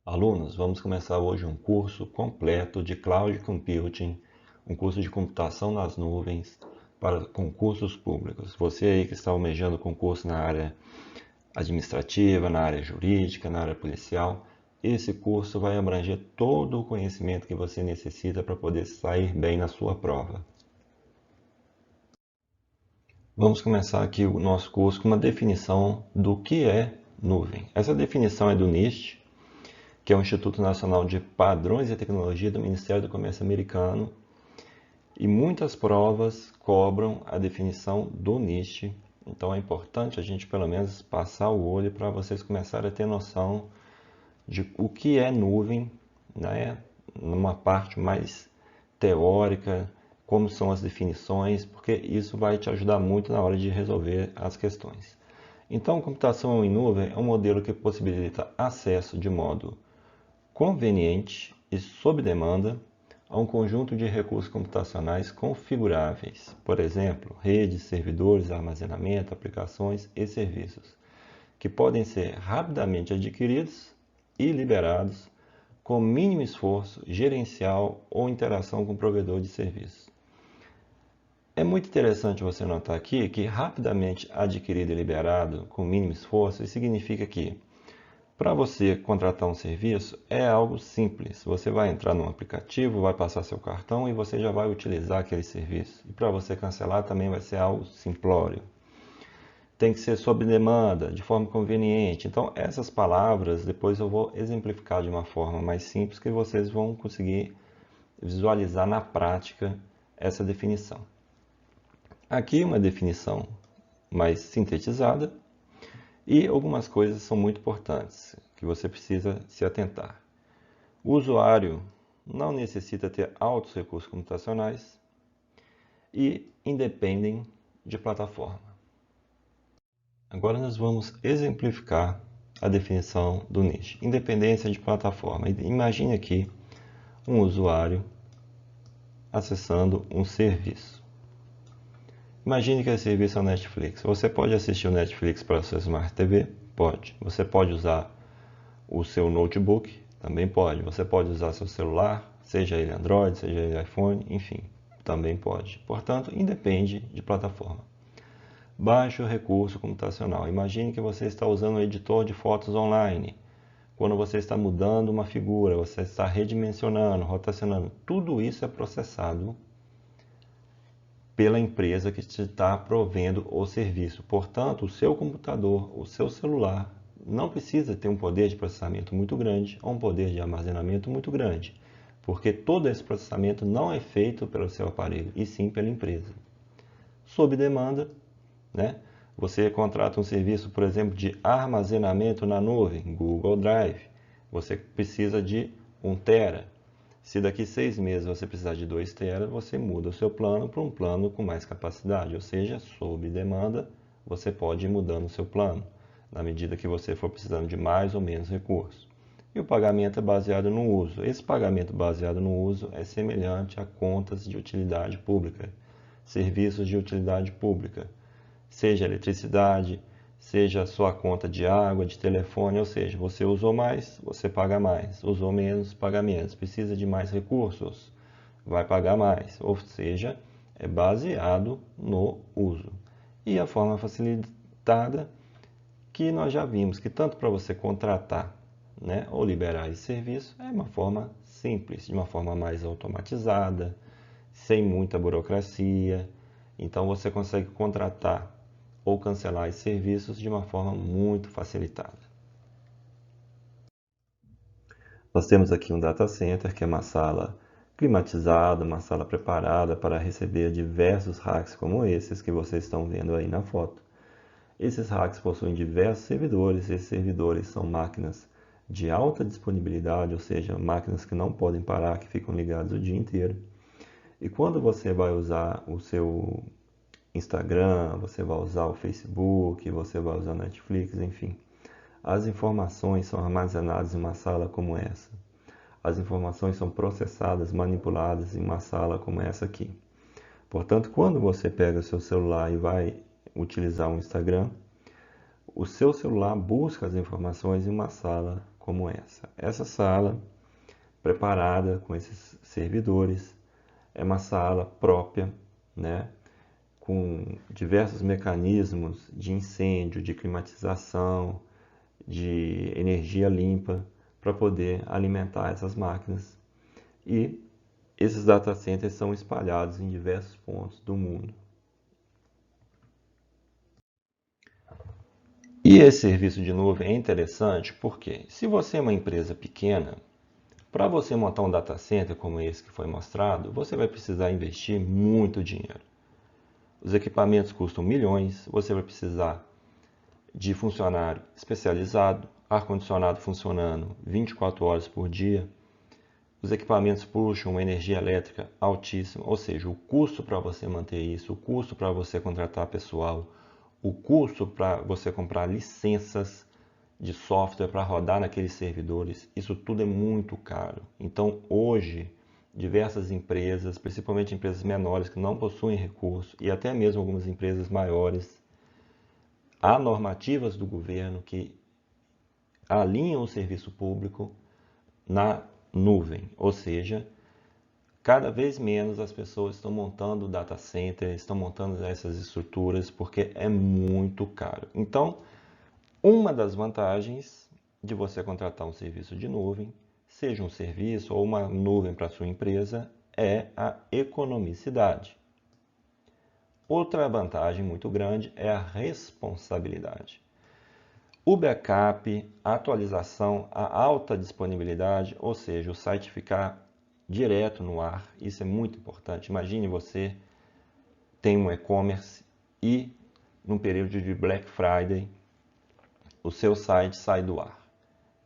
Alunos, vamos começar hoje um curso completo de Cloud Computing, um curso de computação nas nuvens para concursos públicos. Você aí que está almejando concurso na área administrativa, na área jurídica, na área policial, esse curso vai abranger todo o conhecimento que você necessita para poder sair bem na sua prova. Vamos começar aqui o nosso curso com uma definição do que é nuvem. Essa definição é do NIST, que é o Instituto Nacional de Padrões e Tecnologia do Ministério do Comércio americano, e muitas provas cobram a definição do NIST, então é importante a gente pelo menos passar o olho para vocês começarem a ter noção de o que é nuvem, né? Numa parte mais teórica, como são as definições, porque isso vai te ajudar muito na hora de resolver as questões. Então, computação em nuvem é um modelo que possibilita acesso de modo conveniente e sob demanda a um conjunto de recursos computacionais configuráveis, por exemplo, redes, servidores, armazenamento, aplicações e serviços, que podem ser rapidamente adquiridos e liberados com mínimo esforço gerencial ou interação com o provedor de serviços. É muito interessante você notar aqui que rapidamente adquirido e liberado com mínimo esforço significa que para você contratar um serviço é algo simples. Você vai entrar no aplicativo, vai passar seu cartão e você já vai utilizar aquele serviço. E para você cancelar também vai ser algo simplório. Tem que ser sob demanda, de forma conveniente. Então essas palavras depois eu vou exemplificar de uma forma mais simples que vocês vão conseguir visualizar na prática essa definição. Aqui uma definição mais sintetizada. E algumas coisas são muito importantes que você precisa se atentar. O usuário não necessita ter altos recursos computacionais e independem de plataforma. Agora nós vamos exemplificar a definição do nicho. Independência de plataforma. Imagine aqui um usuário acessando um serviço. Imagine que esse serviço é o Netflix. Você pode assistir o Netflix para a sua Smart TV? Pode. Você pode usar o seu notebook? Também pode. Você pode usar seu celular, seja ele Android, seja ele iPhone, enfim, também pode. Portanto, independe de plataforma. Baixo recurso computacional. Imagine que você está usando um editor de fotos online. Quando você está mudando uma figura, você está redimensionando, rotacionando, tudo isso é processado pela empresa que te está provendo o serviço. Portanto, o seu computador, o seu celular, não precisa ter um poder de processamento muito grande ou um poder de armazenamento muito grande, porque todo esse processamento não é feito pelo seu aparelho, e sim pela empresa. Sob demanda, né? Você contrata um serviço, por exemplo, de armazenamento na nuvem, Google Drive. Você precisa de 1 tera. Se daqui 6 meses você precisar de 2 teras, você muda o seu plano para um plano com mais capacidade, ou seja, sob demanda, você pode ir mudando o seu plano, na medida que você for precisando de mais ou menos recursos. E o pagamento é baseado no uso. Esse pagamento baseado no uso é semelhante a contas de utilidade pública, serviços de utilidade pública, seja eletricidade, seja a sua conta de água, de telefone, ou seja, você usou mais, você paga mais, usou menos, paga menos, precisa de mais recursos, vai pagar mais, ou seja, é baseado no uso. E a forma facilitada, que nós já vimos que tanto para você contratar, né, ou liberar esse serviço, é uma forma simples, de uma forma mais automatizada, sem muita burocracia. Então você consegue contratar ou cancelar esses serviços de uma forma muito facilitada. Nós temos aqui um data center, que é uma sala climatizada, uma sala preparada para receber diversos racks como esses que vocês estão vendo aí na foto. Esses racks possuem diversos servidores. Esses servidores são máquinas de alta disponibilidade, ou seja, máquinas que não podem parar, que ficam ligadas o dia inteiro. E quando você vai usar o seu Instagram, você vai usar o Facebook, você vai usar Netflix, enfim. As informações são armazenadas em uma sala como essa. As informações são processadas, manipuladas em uma sala como essa aqui. Portanto, quando você pega o seu celular e vai utilizar o Instagram, o seu celular busca as informações em uma sala como essa. Essa sala, preparada com esses servidores, é uma sala própria, né, com diversos mecanismos de incêndio, de climatização, de energia limpa para poder alimentar essas máquinas. E esses data centers são espalhados em diversos pontos do mundo. E esse serviço de nuvem é interessante porque, se você é uma empresa pequena, para você montar um data center como esse que foi mostrado, você vai precisar investir muito dinheiro. Os equipamentos custam milhões, você vai precisar de funcionário especializado, ar-condicionado funcionando 24 horas por dia. Os equipamentos puxam uma energia elétrica altíssima, ou seja, o custo para você manter isso, o custo para você contratar pessoal, o custo para você comprar licenças de software para rodar naqueles servidores, isso tudo é muito caro. Então, hoje, diversas empresas, principalmente empresas menores que não possuem recursos, e até mesmo algumas empresas maiores, há normativas do governo que alinham o serviço público na nuvem, ou seja, cada vez menos as pessoas estão montando data center, estão montando essas estruturas porque é muito caro. Então, uma das vantagens de você contratar um serviço de nuvem, seja um serviço ou uma nuvem para sua empresa, é a economicidade. Outra vantagem muito grande é a responsabilidade. O backup, a atualização, a alta disponibilidade, ou seja, o site ficar direto no ar, isso é muito importante. Imagine você tem um e-commerce e num período de Black Friday o seu site sai do ar.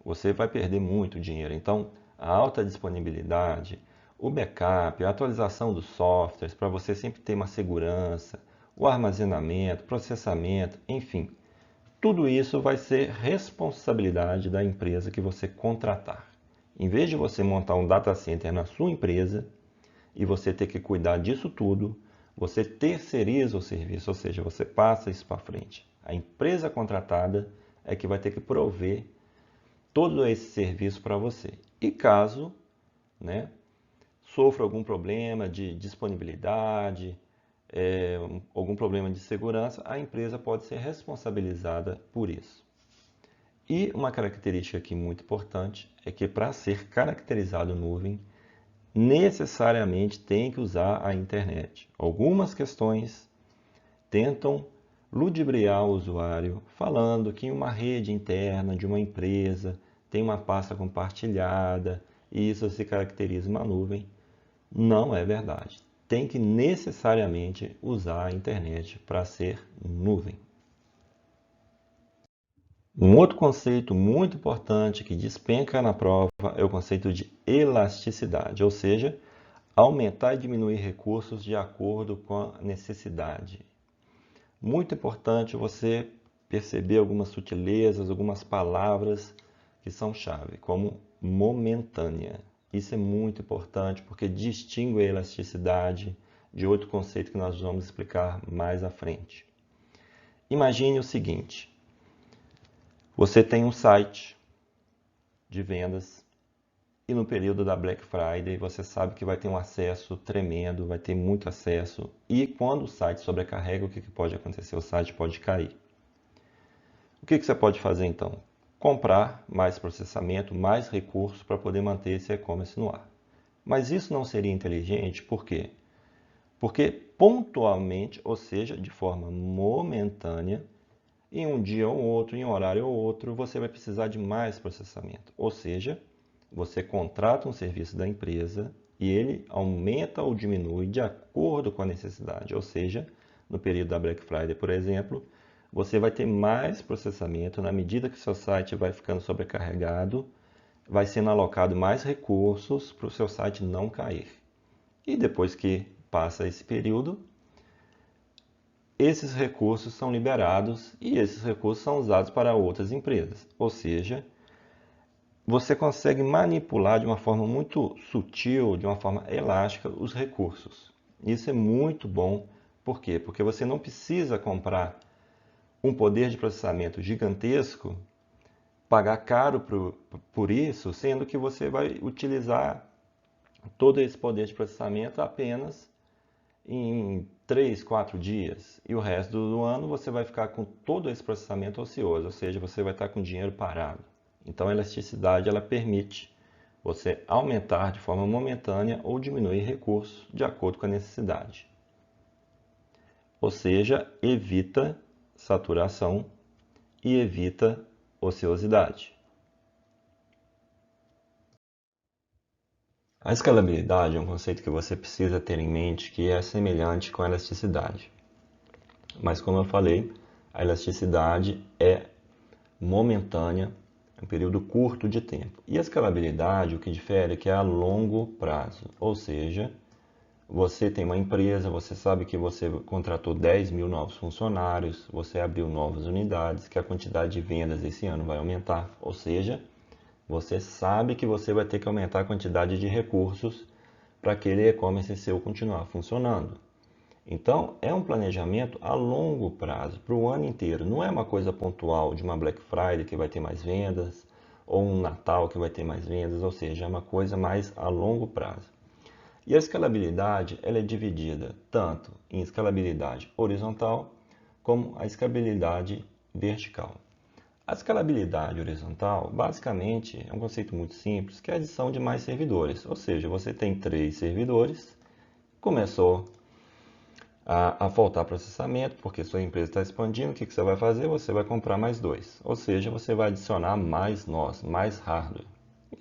Você vai perder muito dinheiro. Então, a alta disponibilidade, o backup, a atualização dos softwares para você sempre ter uma segurança, o armazenamento, processamento, enfim. Tudo isso vai ser responsabilidade da empresa que você contratar. Em vez de você montar um data center na sua empresa e você ter que cuidar disso tudo, você terceiriza o serviço, ou seja, você passa isso para frente. A empresa contratada é que vai ter que prover todo esse serviço para você. E caso, né, sofra algum problema de disponibilidade, algum problema de segurança, a empresa pode ser responsabilizada por isso. E uma característica aqui muito importante é que para ser caracterizado nuvem, necessariamente tem que usar a internet. Algumas questões tentam ludibriar o usuário falando que em uma rede interna de uma empresa tem uma pasta compartilhada e isso se caracteriza uma nuvem. Não é verdade. Tem que necessariamente usar a internet para ser nuvem. Um outro conceito muito importante que despenca na prova é o conceito de elasticidade, ou seja, aumentar e diminuir recursos de acordo com a necessidade. Muito importante você perceber algumas sutilezas, algumas palavras que são chave, como momentânea. Isso é muito importante porque distingue a elasticidade de outro conceito que nós vamos explicar mais à frente. Imagine o seguinte: você tem um site de vendas e no período da Black Friday você sabe que vai ter um acesso tremendo, vai ter muito acesso. E quando o site sobrecarrega, o que pode acontecer? O site pode cair. O que você pode fazer então? Comprar mais processamento, mais recursos para poder manter esse e-commerce no ar. Mas isso não seria inteligente, por quê? Porque pontualmente, ou seja, de forma momentânea, em um dia ou outro, em um horário ou outro, você vai precisar de mais processamento. Ou seja, você contrata um serviço da empresa e ele aumenta ou diminui de acordo com a necessidade. Ou seja, no período da Black Friday, por exemplo, você vai ter mais processamento na medida que o seu site vai ficando sobrecarregado, vai sendo alocado mais recursos para o seu site não cair. E depois que passa esse período, esses recursos são liberados e esses recursos são usados para outras empresas. Ou seja, você consegue manipular de uma forma muito sutil, de uma forma elástica, os recursos. Isso é muito bom. Por quê? Porque você não precisa comprar um poder de processamento gigantesco pagar caro por isso, sendo que você vai utilizar todo esse poder de processamento apenas em 3, 4 dias. E o resto do ano você vai ficar com todo esse processamento ocioso, ou seja, você vai estar com dinheiro parado. Então a elasticidade ela permite você aumentar de forma momentânea ou diminuir recursos de acordo com a necessidade. Ou seja, evita saturação e evita ociosidade. A escalabilidade é um conceito que você precisa ter em mente que é semelhante com a elasticidade. Mas como eu falei, a elasticidade é momentânea, é um período curto de tempo. E a escalabilidade, o que difere é que é a longo prazo. Ou seja, você tem uma empresa, você sabe que você contratou 10 mil novos funcionários, você abriu novas unidades, que a quantidade de vendas esse ano vai aumentar. Ou seja, você sabe que você vai ter que aumentar a quantidade de recursos para aquele e-commerce seu continuar funcionando. Então, é um planejamento a longo prazo, para o ano inteiro. Não é uma coisa pontual de uma Black Friday que vai ter mais vendas, ou um Natal que vai ter mais vendas, ou seja, é uma coisa mais a longo prazo. E a escalabilidade ela é dividida tanto em escalabilidade horizontal como a escalabilidade vertical. A escalabilidade horizontal, basicamente, é um conceito muito simples, que é a adição de mais servidores. Ou seja, você tem 3 servidores, começou a faltar processamento, porque sua empresa está expandindo, o que você vai fazer? Você vai comprar mais 2. Ou seja, você vai adicionar mais nós, mais hardware.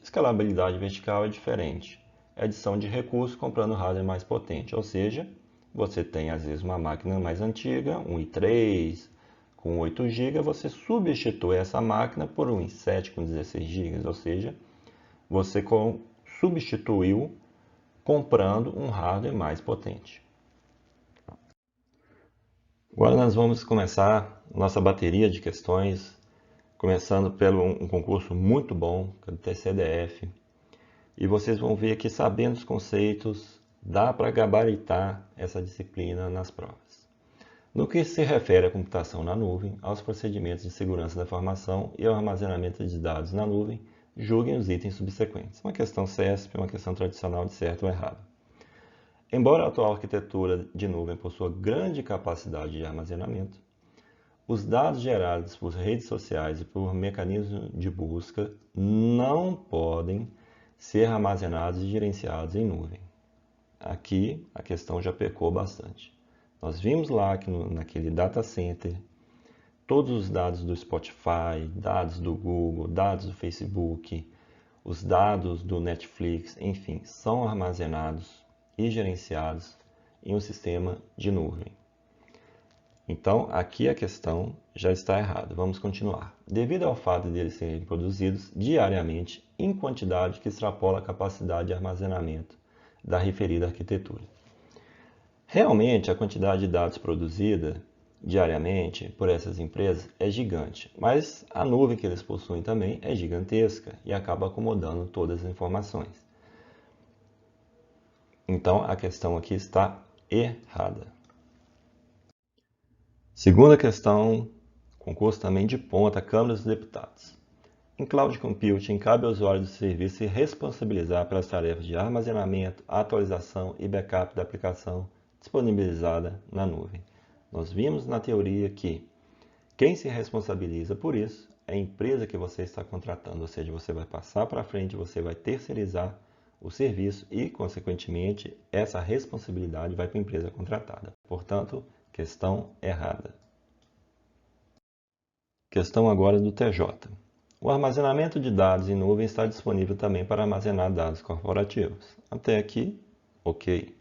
Escalabilidade vertical é diferente. É adição de recursos comprando hardware mais potente. Ou seja, você tem às vezes uma máquina mais antiga, um i3, com 8 GB, você substitui essa máquina por um i7 com 16 GB, ou seja, você substituiu comprando um hardware mais potente. Agora nós vamos começar nossa bateria de questões, começando pelo um concurso muito bom, que é do TCDF. E vocês vão ver que, sabendo os conceitos, dá para gabaritar essa disciplina nas provas. No que se refere à computação na nuvem, aos procedimentos de segurança da informação e ao armazenamento de dados na nuvem, julguem os itens subsequentes. Uma questão CESP, uma questão tradicional de certo ou errado. Embora a atual arquitetura de nuvem possua grande capacidade de armazenamento, os dados gerados por redes sociais e por mecanismos de busca não podem ser armazenados e gerenciados em nuvem. Aqui a questão já pecou bastante. Nós vimos lá que naquele data center, todos os dados do Spotify, dados do Google, dados do Facebook, os dados do Netflix, enfim, são armazenados e gerenciados em um sistema de nuvem. Então, aqui a questão já está errada. Vamos continuar. Devido ao fato de eles serem produzidos diariamente em quantidade que extrapola a capacidade de armazenamento da referida arquitetura. Realmente, a quantidade de dados produzida diariamente por essas empresas é gigante, mas a nuvem que eles possuem também é gigantesca e acaba acomodando todas as informações. Então, a questão aqui está errada. Segunda questão, concurso também de ponta, Câmara dos Deputados. Em Cloud Computing, cabe ao usuário do serviço se responsabilizar pelas tarefas de armazenamento, atualização e backup da aplicação disponibilizada na nuvem. Nós vimos na teoria que quem se responsabiliza por isso é a empresa que você está contratando, ou seja, você vai passar para frente, você vai terceirizar o serviço e, consequentemente, essa responsabilidade vai para a empresa contratada. Portanto, questão errada. Questão agora do TJ. O armazenamento de dados em nuvem está disponível também para armazenar dados corporativos. Até aqui, ok.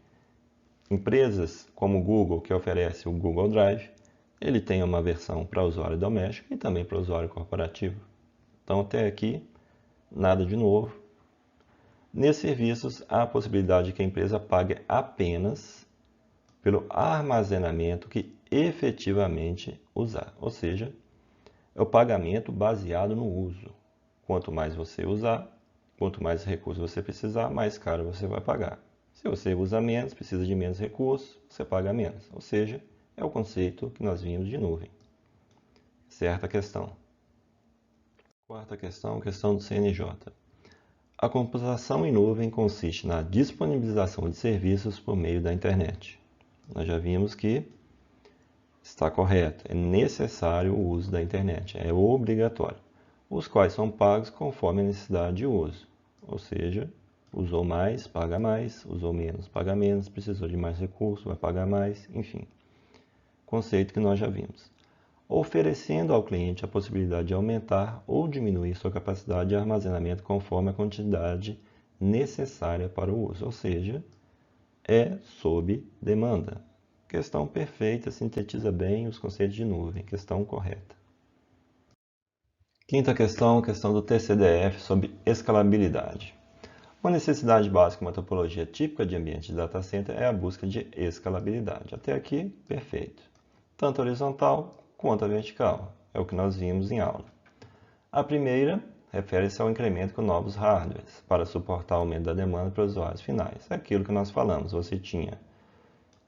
Empresas como o Google, que oferece o Google Drive, ele tem uma versão para usuário doméstico e também para usuário corporativo. Então, até aqui, nada de novo. Nesses serviços, há a possibilidade de que a empresa pague apenas pelo armazenamento que efetivamente usar, ou seja, é o pagamento baseado no uso. Quanto mais você usar, quanto mais recursos você precisar, mais caro você vai pagar. Se você usa menos, precisa de menos recursos, você paga menos. Ou seja, é o conceito que nós vimos de nuvem. Certa questão. Quarta questão, questão do CNJ. A computação em nuvem consiste na disponibilização de serviços por meio da internet. Nós já vimos que está correto, é necessário o uso da internet, é obrigatório, os quais são pagos conforme a necessidade de uso, ou seja, usou mais, paga mais, usou menos, paga menos, precisou de mais recursos, vai pagar mais, enfim. Conceito que nós já vimos. Oferecendo ao cliente a possibilidade de aumentar ou diminuir sua capacidade de armazenamento conforme a quantidade necessária para o uso, ou seja, é sob demanda. Questão perfeita, sintetiza bem os conceitos de nuvem. Questão correta. Quinta questão, questão do TCDF sobre escalabilidade. Uma necessidade básica, uma topologia típica de ambiente de data center é a busca de escalabilidade. Até aqui, perfeito. Tanto horizontal quanto vertical. É o que nós vimos em aula. A primeira refere-se ao incremento com novos hardwares para suportar o aumento da demanda para os usuários finais. É aquilo que nós falamos. Você tinha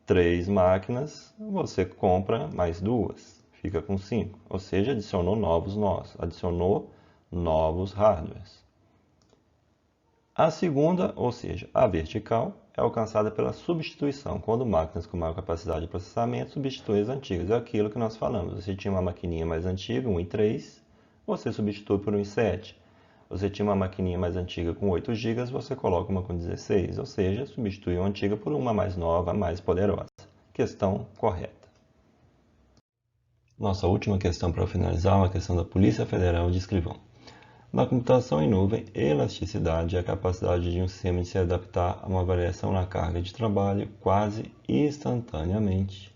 3 máquinas, você compra mais 2, fica com 5. Ou seja, adicionou novos nós, adicionou novos hardwares. A segunda, ou seja, a vertical, é alcançada pela substituição, quando máquinas com maior capacidade de processamento substituem as antigas. É aquilo que nós falamos. Você tinha uma maquininha mais antiga, 1 e 3, você substitui por 1 e 7. Você tinha uma maquininha mais antiga com 8 GB, você coloca uma com 16, ou seja, substitui uma antiga por uma mais nova, mais poderosa. Questão correta. Nossa última questão para finalizar é uma questão da Polícia Federal de Escrivão. Na computação em nuvem, elasticidade é a capacidade de um sistema de se adaptar a uma variação na carga de trabalho quase instantaneamente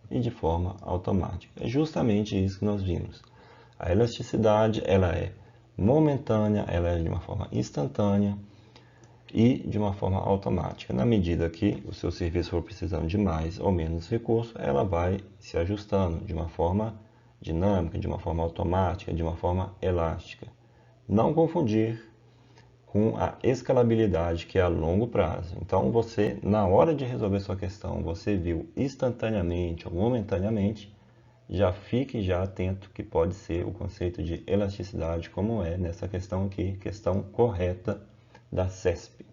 e de forma automática. É justamente isso que nós vimos. A elasticidade ela é momentânea, ela é de uma forma instantânea e de uma forma automática. Na medida que o seu serviço for precisando de mais ou menos recurso, ela vai se ajustando de uma forma dinâmica, de uma forma automática, de uma forma elástica. Não confundir com a escalabilidade, que é a longo prazo. Então, você, na hora de resolver sua questão, você viu instantaneamente ou momentaneamente, já fique já atento que pode ser o conceito de elasticidade, como é nessa questão aqui, questão correta da CESP.